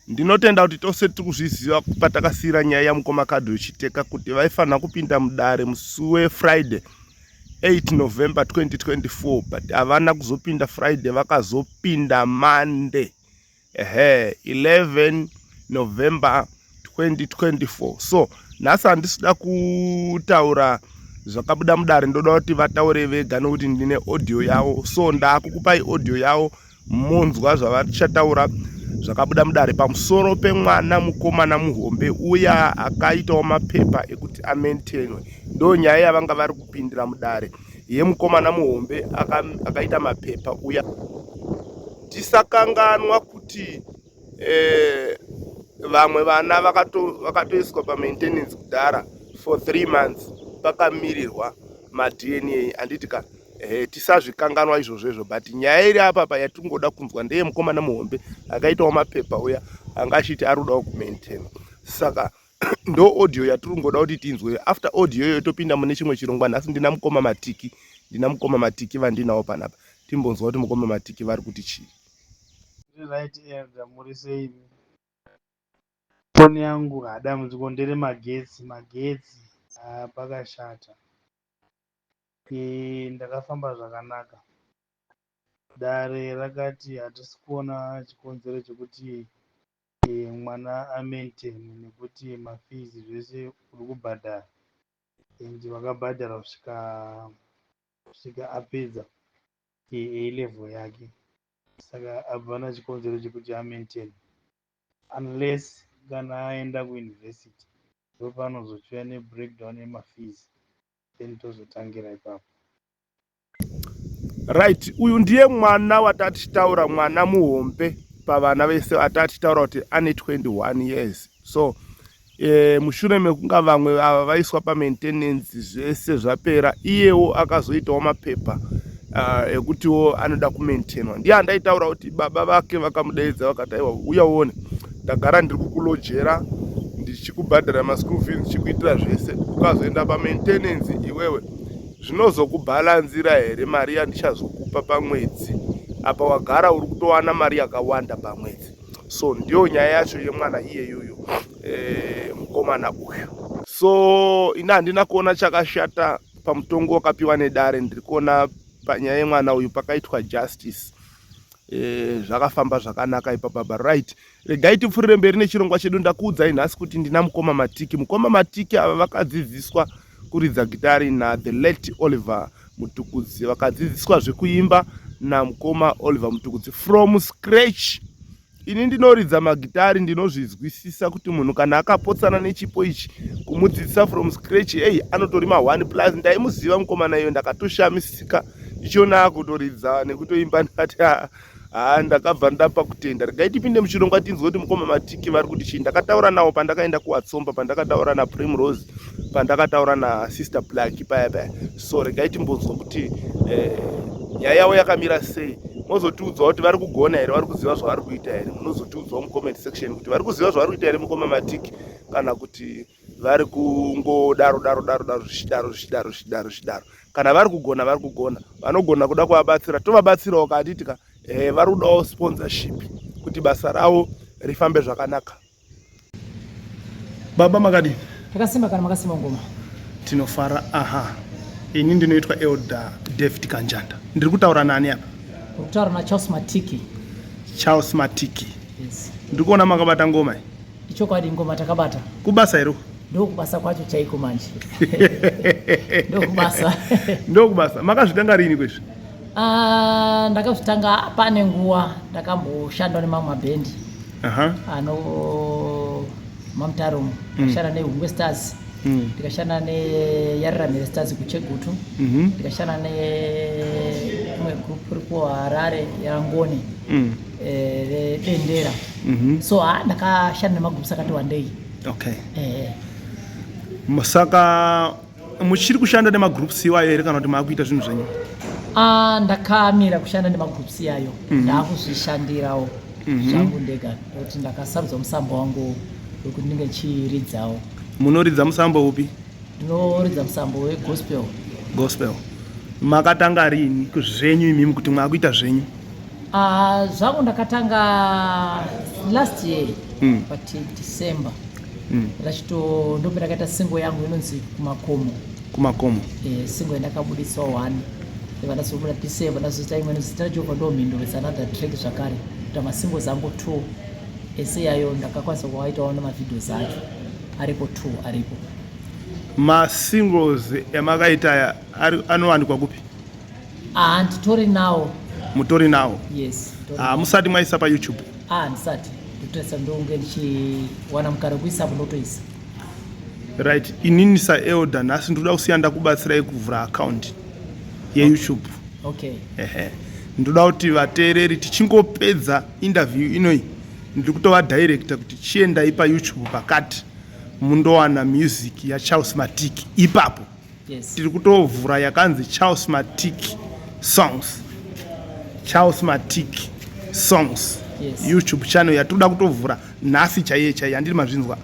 ndinotenda kuti tose tiri kuzviziva patakasiyira nyaya yamukoma Kadri Chiteka kuti vaifanira kupinda mudare musi weFriday 8 November 2024 but havana kuzopinda Friday, vakazopinda Monday 11 November 2024. So nhasi handisida kutaura zvakabuda mudare, ndoda kuti vataure vega nokuti ndine audio yavo. So ndakukupai audio yavo monzwa zvavachataura zvakabuda mudare pamusoro pemwana mukomana muhombe uya akaitawo mapepa ekuti amaintainwe. Ndo nyaya yavanga vari kupindira mudare yemukomana muhombe akaita mapepa uya. Tisakanganwa kuti vamwe vana vakatoiswa pamaintenance kudhara for 3 months pakamirirwa maDNA. Handiti ka tisazvikanganwa izvozvo, but nyaya iri apa yatingoda kunzwa ndeye mukomana muhombe akaitawo mapepa uya anga achiti arudawo kumaintaina. Saka ndo audio yatiri kungoda kuti tinzwe. After audio iyoyo topinda mune chimwe chirongwa. Nhasi ndina mukoma matiki vandinawo panapa, timbonzwa kuti mukoma matiki vari kuti chii. Right, muri sei? Foni yangu hadambudziko ndere magetsi pakashata. Ndakafamba zvakanaka. Dare rakati hatisi kuona chikonzero chekuti mwana amaintaine nekuti mafizi zvese uri kubhadhara ende wakabhadhara kusvika apedza level yake. Saka hapana chikonzero chekuti amaintaine unless kana aenda kuuniversity ndopanozochiva nebreakdown yemafees, then tozotangira ipapo. Right, uyu ndiye mwana watatichitaura, mwana muhombe pavana vese atatichitaura kuti ane 21 years. So mushure mekunga vamwe ava vaiswa pamaintenance zvese zvapera, iyewo akazoitawo mapepa ekutiwo anoda kumaintainwa. Ndiye andaitaura kuti baba vake vakamudaidza vakati aiwa uya uone, ndagara ndiri kukulojera ndichikubhadhara maschool fees ndichikuitira zvese, ukazoenda pamaintenance iwewe zvinozokubhalanzira here mari yandichazokupa pamwedzi? Apa wagara uri kutowana mari yakawanda pamwedzi. So ndiyo nyaya yacho yemwana iyeyoyo mukomana uyu. So ina handina kuona chakashata pamutongo wakapiwa nedare. Ndiri kuona panyaya yemwana uyu pakaitwa justice. Zvakafamba zvakanaka ipapa. Right, regai tipfuurire mberi nechirongwa chedu. Ndakuudzai nhasi kuti ndina mukoma matiki ava vakadzidziswa kuridza gitari na the late Oliver Mutukudzi, vakadzidziswa zvekuimba na mukoma Oliver Mutukudzi from scratch. Ini ndinoridza magitari ndinozvizwisisa kuti munhu kana akapotsana nechipo ichi kumudzidzisa from scratch, anotorima 1+. Ndaimuziva mukomana iyo, ndakatoshamisika ndichiona kutoridza nekutoimba, ndikati ndakabva ndapa kutenda. Regai tipinde muchirongwa tinzwe kuti mukoma matiki vari kuti chii. Ndakataura nawo pandakaenda kuWatsomba, pandakataura naPrimrose, pandakataura naSister Black paya. So regai timbonzwa kuti nyaya yavo yakamira sei. Mozotiudzawo kuti vari kugona here, vari kuziva zvavari kuita here. Munozotiudzawo mucomment section kuti vari kuziva zvavari kuita here mukoma matiki, kana kuti vari kungodaro zvichidaro. Kana vari kugona vanogona kuda kuvabatsira, tovabatsirawo. Katitika vari kudawo sponsorship kuti basa ravo rifambe zvakanaka. Baba makadini? Takasimba kana makasimba ngoma. Tinofara. Ini ndinoitwa Elder David Kanjanda. Ndiri kutaura nani apa? Kutaura na Charles Matiki. Yes. Ndiri kuona makabata ngoma. Ichokwadi ngoma takabata. Kubasa iro? Ndokubasa kwacho chaiko manje. Ndokubasa. Makazvitanga rini kwezvi? Ndakazvitanga pane nguva ndakamboshanda nemamwe mabhendi. Ano Mamutarumu, ndikashanda neHungwe Stars, ndikashanda neYararamire Stars kuChegutu, ndikashanda neimwe group iri kuHarare yaRangoni Dendera. So ndakashanda nemagroups akati wandei. Okay. Saka muchiri kushanda nemagroups iwayo here kana kuti maakuita zvinhu zvenyu? Ndakamira kushanda nemagroups yayo, ndakuzvishandirawo zvangu ndega, kuti ndakasarudza musambo wangu wekuti ndinge chiridzawo. Munoridza musambo upi? Ndinoridza musambo wegospel. Makatanga rini zvenyu imimi kuti mwakuita zvenyu? Zvangu ndakatanga last year but December rachito ndope ndakaita single yangu inonzi kumakomo single yandakabudisa 1 vandazobuda December ndazoita imwe inozita Jehovah ndo mhindo with another track zvakare kuita masingles angu 2 ese yayo ndakakwanisa kuwaitawo nemavideos acho aripo 2 aripo. Masingles yamakaita anowanikwa kupi? Nditori nawo. Mutori nawo? Yes. Musati mwaisa pa YouTube? Ndisati ndotesa ndonge ndichiwana mukare kuisapo ndotoisa. Right. Inini saElder nhasi ndoda kusiya ndakubatsirai kuvhura account yeYouTube. Okay. Ndoda kuti vateereri tichingopedza interview inoi ndiri kutova director kuti chiendai pa YouTube pakati mundowana music yaCharles Matiki ipapo. Yes. Tiri kutovhura yakanzi Charles Matiki Songs. Charles Matiki Songs. Yes. YouTube channel yatoda kutovhura nhasi chaiye handiri mazvinzwa.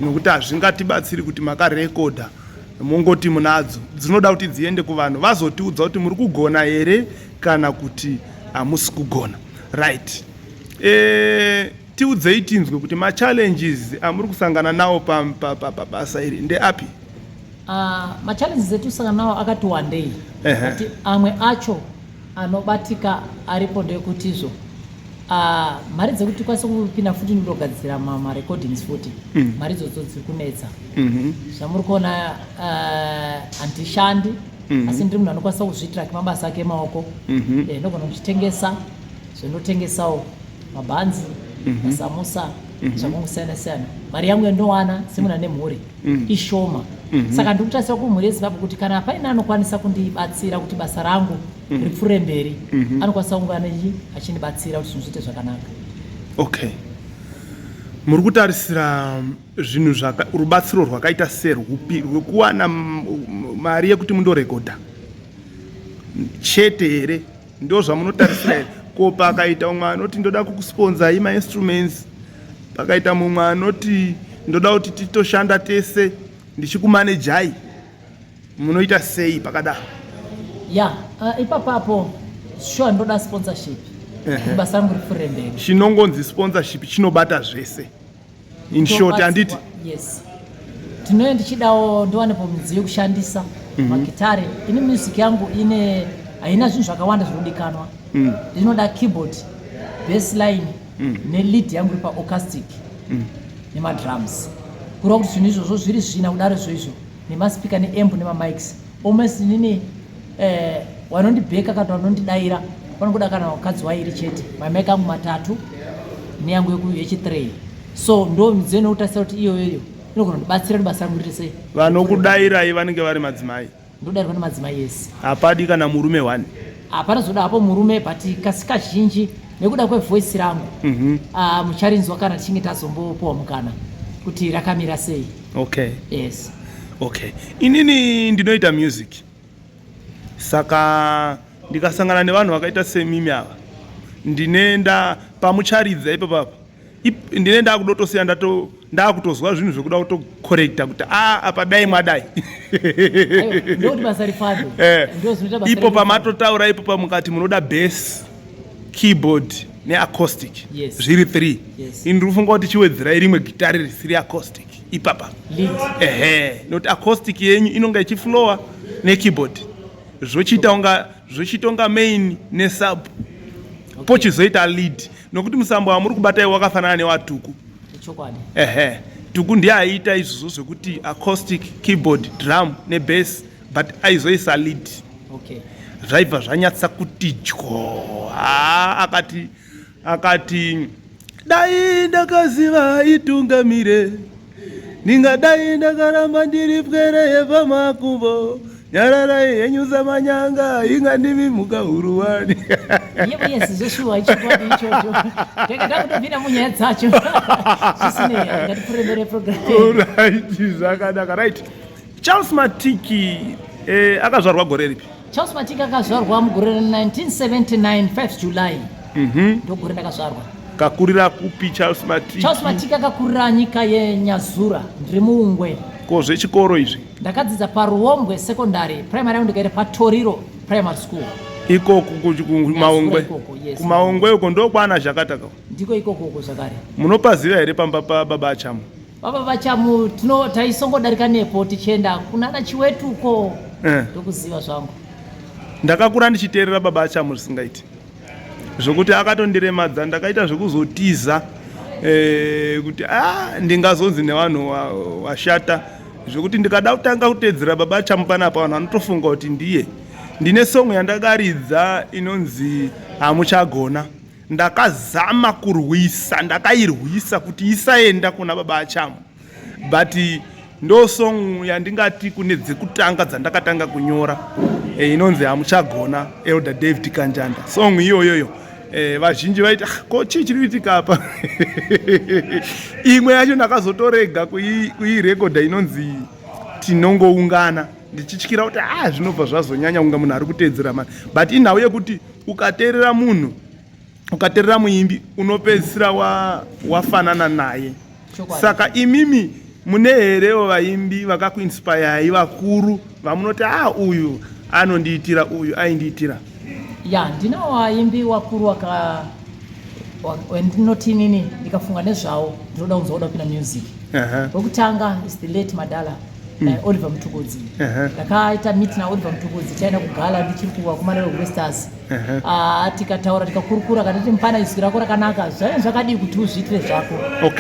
Nokuti hazvingatibatsiri kuti makarekodha mongoti munadzo dzinoda kuti dziende kuvanhu vazotiudza kuti muri kugona here kana kuti hamusi kugona. Right. Tiudzei tinzwe kuti machallenges amuri kusangana nawo pabasa iri ndeapi? Machallenges etusangana nawo akati wandei kuti amwe acho anobatika aripo ndekutizo mari dzekuti kwase kupinda futi ndogadzira marecordings futi mari idzodzo dziri kunetsa zvamuri kuona handishandi asi ndiri munhu anokwanisa kuzviitira mabasa ake emaoko ndogona kuchitengesa zvondotengesawo mabhanzi masamusa zvakangosiyana-siyana. Mari yangu yandowana semunhu ane mhuri ishoma saka ndiri kutarisa kumhuri yeZimbabwe kuti kana paine anokwanisa kundibatsira kuti basa rangu ripfuure mberi anokwanisa kunge achindibatsira kuti zvinhu zviite zvakanaka. Okay. Muri kutarisira zvinhu rubatsiro rwakaita serwupi rwekuwana mari yekuti mundorekodha chete here ndo zvamunotarisira here? Ko pakaita umwe anoti ndoda kukusponzai mainstruments, pakaita mumwe anoti ndoda kuti titoshanda tese ndichikumanejai, munoita sei pakadaro? Ipapapo sure ndoda sponsorship basa rangu ripfuure mberi. Chinongonzi sponsorship chinobata zvese in short handiti? Yes. Tinoye ndichidawo ndiwanepo midziyo yekushandisa magitare. Ini music yangu haina zvinhu zvakawanda zvinodikanwa. Ndinoda keyboard, bass line nelead yangu pa acoustic nemadrums. Kureva kuti zvinhu izvozvo zviri zvina kudaro izvozvo nemaspika neamp nemamics almost nini wanondibheka kana wanondidaira panokuda kana wakadzi wairi chete mamike angu 3 neyangu yechi3 so ndo midziyo inokutasira kuti iyoyo inogona kundibatsira kuti basa rangu riite sei. Vanokudairai vanenge vari madzimai? Ndodairwa nemadzimai yes. Hapadi kana murume 1? Hapana zoda hapo murume but kasi kazhinji nekuda kwevoice rangu mucharinzwa kana tichinge tazombopuwa mukana kuti rakamira sei. Okay. Yes. Okay. Inini ndinoita music. Saka ndikasangana nevanhu vakaita semimi ava ndinenda pamucharidza ipapo ndinenda kudotosiya ndakutozwa zvinhu zvekuda kutokorekta kuti apa dai mwadai ndoti basa rifadho ipo pamatotaura ipo pamukati munoda bass, keyboard neacoustic zviri 3 ini ndiri kufunga kuti chiwedzerai rimwe gitari risiri acoustic ipapa nokuti acoustic yenyu inonga ichiflowa nekeyboard zvochiita unga main nesub pochizoita lead nokuti musambo wamuri kubatai wakafanana newatuku. Tuku ndiye aiita izvozvo zvekuti acoustic, keyboard, drum nebass but aizoisa lead. Zvaibva zvanyatsa kuti akati dai ndakaziva itungamire ningadai ndakaramba ndiri pwere pamakumbo nyararai henyu zamanyanga ingandimimuka huruwani. Yes, Joshua ichikwadi ichocho. Ndakutobvira munyaya dzacho. Zvisine ngatipurembere program. Right, zvakanaka. Right. Charles Matiki akazvarwa gore ripi? Charles Matiki akazvarwa mugore 1979 5 July. Ndogore ndakazvarwa. Kakurira kupi Charles Matiki? Charles Matiki akakurira nyika yeNyazura, ndiri muungwe. Ko zvechikoro izvi? Ndakadzidza paRuombwe secondary, primary yangu ndikaenda paToriro primary school. ikoko kumaongwe kumaongwe uko ndokwana zvakataka ndiko ikoko zvakare. Munopaziva here pamba pababa achamu? Baba vachamu taisongodarika nepo tichienda kunana Chiwetuko ndokuziva zvangu. Ndakakura ndichiteerera baba achamu zvisingaiti zvokuti akatondiremadza ndakaita zvekuzotiza kuti ndingazonzi nevanhu washata zvokuti ndikada kutanga kuteedzera baba achamu panapa vanhu vanotofunga kuti ndiye. Ndine songo yandakaridza inonzi Hamuchagona. Ndakazama kurwisa, ndakairwisa kuti isaenda kuna baba achamu, but ndo song yandingati kune dzekutanga dzandakatanga kunyora inonzi Hamuchagona, Elder David Kanjanda. Song iyoyoyo vazhinji vaiti ko chii chiri kuitika apa imwe yacho ndakazotorega kuirekodha inonzi Tinongoungana ndichityira kuti zvinobva zvazonyanya kunga munhu ari kuteedzera mani, but inhau yekuti ukateerera munhu ukateerera muimbi unopedzisira wafanana naye. Saka imimi mune herewo vaimbi vakakuinspirei vakuru vamunoti uyu anondiitira uyu aindiitira? Ya, ndinawo vaimbi vakuru wendinoti nini ndikafunga nezvavo ndinoda kuzoda kupinda music. Wekutanga is the late Madala Oliver Mtukudzi. Ndakaita meet na Oliver Mtukudzi taenda kugala ndichiri kuvakumana Westers. Tikataura tikakurukura kana kuti mpana izwi rako rakanaka zvakadii kuti uzviitire zvako.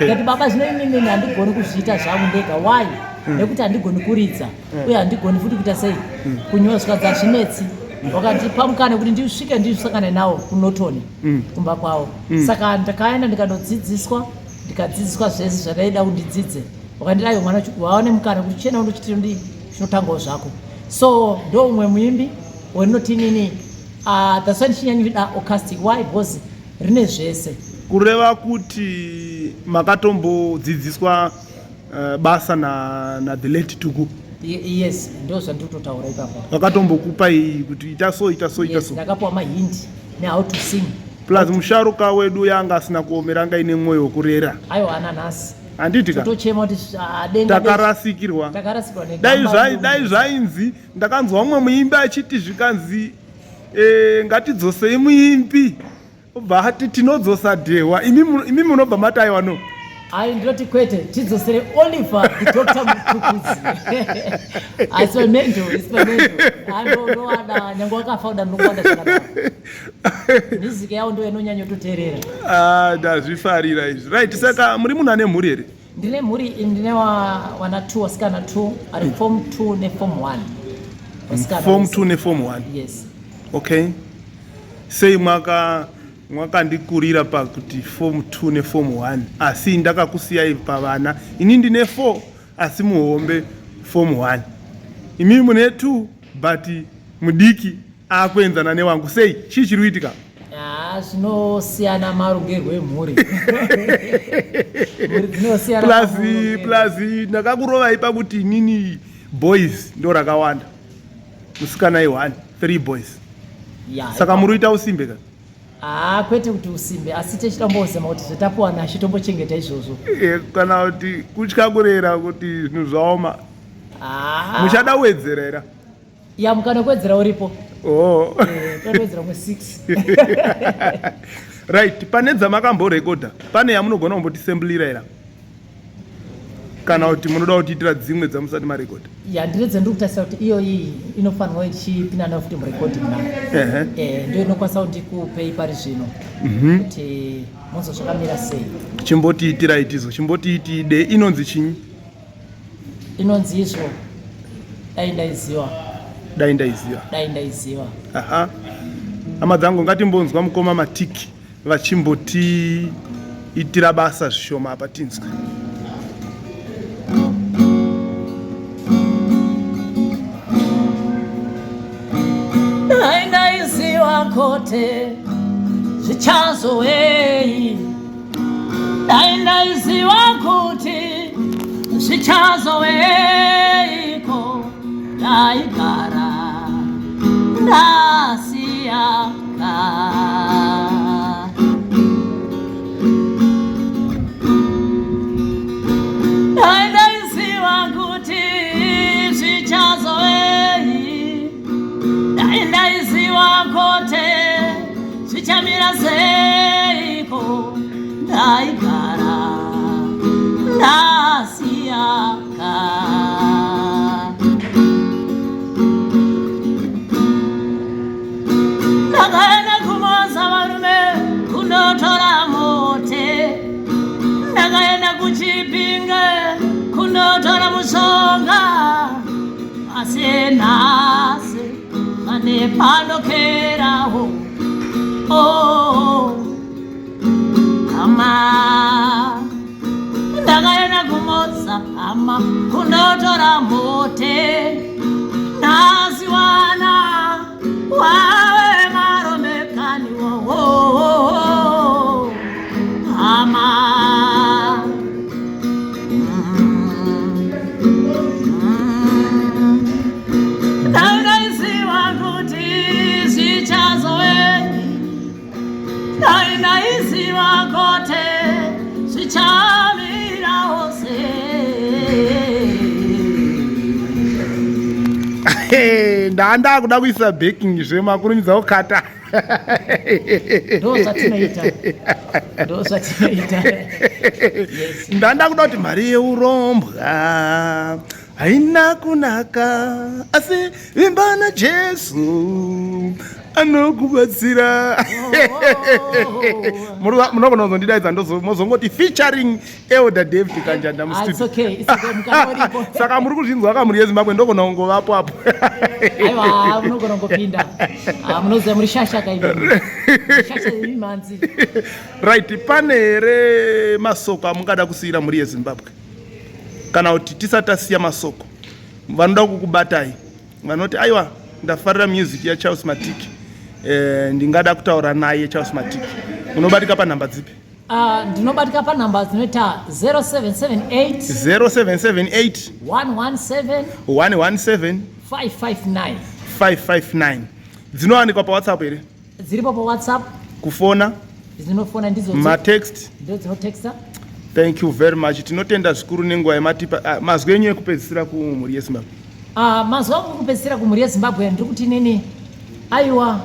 Ngati baba zvinoinini handigoni kuzviita zvangu ndega. Why? Nekuti handigoni kuridza uye handigoni futi kuita sei kunyora zvikadza zvinetsi. Wakatipa mukana kuti ndisvike ndisangane nawo kunotoni kumba kwawo. Saka ndakaenda ndikanodzidziswa ndikadzidziswa zvese zvadaida kundidzidze. Wakandirayo mwana waone mukana kuti chena undochitira ndi chinotangawo zvako. So ndo umwe muimbi wenoti nini that's why ndichinyanyirida acoustic. Why? Because rine zvese. Kureva kuti makatombodzidziswa basa na the late Tuku? Yes, ndo zvanditotaura ipapo. Vakatombokupa kuti ita so. Yes, ndakapuwa mahindi ne how to sing. Plus musharuka wedu yanga asina kuomeranga ine mwoyo wokurera. Ayo ananasi. Handitika totochema kuti denga takarasikirwa dai zvainzi ndakanzwa umwe muimbi achiti zvikanzi ngatidzosei muimbi obva ati tinodzosa dhehwa imi munobva mati aiwano ndinoti kwete tidzosere Oliver the Dr. Mtukudzi asimendo andoada nyange wakafaunda ndokuwanda zvakadaro miziki yawo ndo inonyanya kutoteerera. Ndazvifarira izvi. Right, saka muri munhu ane mhuri here? Ndine mhuri, ndine wana 2 wasikana 2 ari form 2 ne form 1. Form 2 ne form 1? Yes. Okay. Sei mwakandikurira pakuti form 2 ne form 1 asi ndakakusiyai pavana. Ini ndine 4 asi muhombe form 1. Imi mune 2 but mudiki akuenzana newangu. Sei chii chiri kuitika? Zvinosiyana marongerwo emhuri. Plus ndakakurovai pakuti nini boys ndo rakawanda musikana i1 3 boys. Saka muri kuita usimbe ka? Kwete kuti usimbe asi tichitombozama kuti zvatapuwana achitombochengeta izvozvo. Kana kuti kutya kurera kuti zvinhu zvaoma muchada kuwedzerera? Ya, mukana kuwedzera uripo. Totowedzera mwe 6. Right, pane dzamakamborekodha pane yamunogona kumbotisemblira era kana kuti munoda kutiitira dzimwe dzamusati marekodha? Ya, ndiredze ndiri kutarisa kuti iyo iyi inofanirwa ichipinda nayo futi murekodhi nayo. Ndio inokwanisa kuti ndikupei pari zvino kuti munzo zvakamira sei. Chimbotiitira itizo, chimbotiitide. Inonzi chinyi? Inonzi izvo dai ndaiziva. Hama dzangu ngatimbonzwa mukoma Matiki vachimbotiitira basa zvishoma apa tinzwe. Dai ndaiziva kote zvichazovei, dai ndaiziva kuti zvichazoveiko, ndaigara ndasiyaka. Dai ndaiziva kuti zvichazovei, dai ndaiziva kuti kuchipinge kunotora mushonga asenase ane panokeraho ama ndakaenda kumotsa ama kunotora mote naziwana wawe maromekani ama nainaisiwa kuti zvichazoweni nainaisiwa kote zvichamira ose. ndanda kuda kuisa baking zvemakurumidza kukata ndanda kuda kuti mari yeurombwa haina kunaka asi vimba naJesu anokubatsira. Munogona kuzondidaidza mozongoti featuring Elder David Kanjanda mustudio. Saka muri kuzvinzwa kamuri yeZimbabwe ndogona kungovapo apo. Aiwa munogona kungopinda. Munoziva muri shasha kaiveni. Shasha imanzi. Right, pane here masoko amungada kusiyira muri yeZimbabwe? Kana kuti tisatasiya masoko vanoda kukubatai vanoti aiwa ndafarira music yaCharles Matiki ndingada kutaura naye Charles Matiki, unobatika panhamba dzipi? Ndinobatika panhamba dzinoita 0778 117 559 dzinowanikwa paWhatsApp here? Dziripo paWhatsApp. Kufona? Dzinofona ndidzo. Matext? Ndidzo dzinotexta. Thank you very much. Tinotenda zvikuru nenguva yematipa. Mazwi enyu ekupedzisira kumhuri yeZimbabwe? Mazwi angu ekupedzisira kumhuri yeZimbabwe ndiri kuti nini aiwa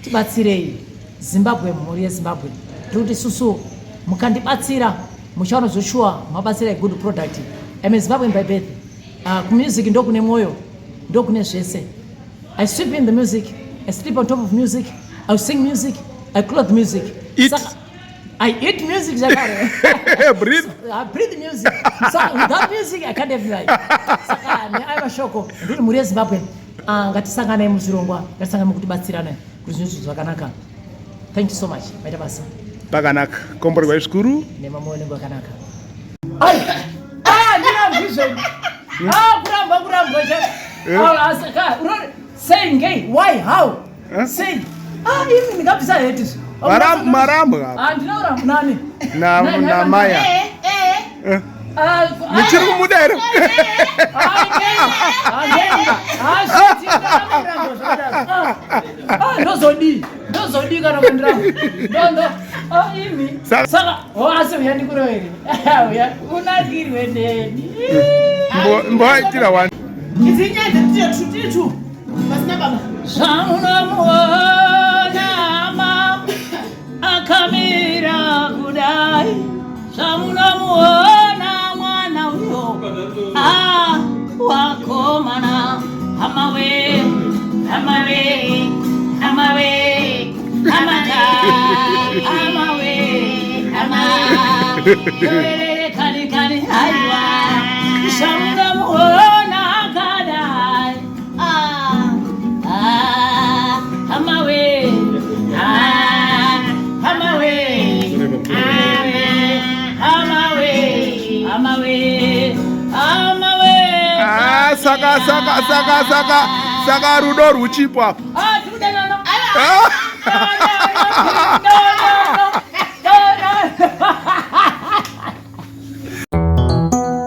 tibatsirei Zimbabwe, mhuri yeZimbabwe. Ndiri kuti susu mukandibatsira muchaona Joshua mabatsira good product. I'm a Zimbabwean by birth. Music ndokune mwoyo, ndokune zvese. I sleep in the music, I sleep on top of music, I sing music, I clothe music. I eat music, Zakare. Breathe. I breathe music. So without music, I can't have life. Saka I'm a shoko. Ndiri muri yeZimbabwe. Ngatisangane muzvirongwa, ngatisangane mukutibatsirana kuti zvinhu zvakanaka. Thank you so much. Maita basa. Pakanaka. Komborwa zvikuru. Nemamuonengo akanaka. Ndina vision. Kuramba. Asaka. Saying gay. Why? How? Say. Ini ndingapisa hetu. Maramba. Ndinaura nani? Na Maya. Michiri kumudero. Ndozodi kana kwandira. Ndondo. Imi. Saka wase uyandi kuroweri. Unagirwe ndeni. Mboitira wani. Izinyende titu. Basina baba. Shamunamuona akamira kudai. Shamunamuona mwana uyo wakomana amawe kani aiwa shamunamuona kadai Saka rudo ruchipo hapo.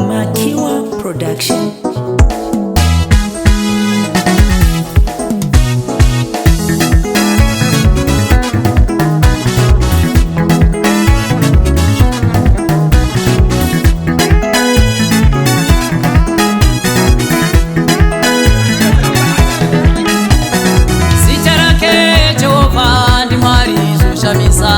Makiwa Production. Sitarake Jehovah ndi mwari zoshamisa.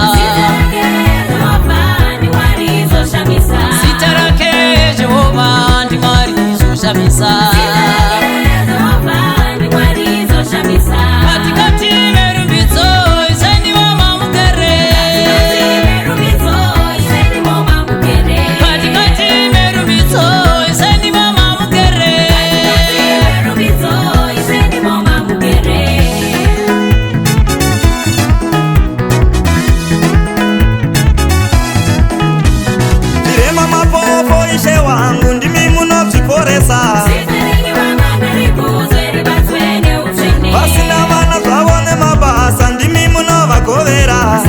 ishe wangu ndimi munozviporesa. Vasina vana zvavo nemabasa ndimi munovagovera.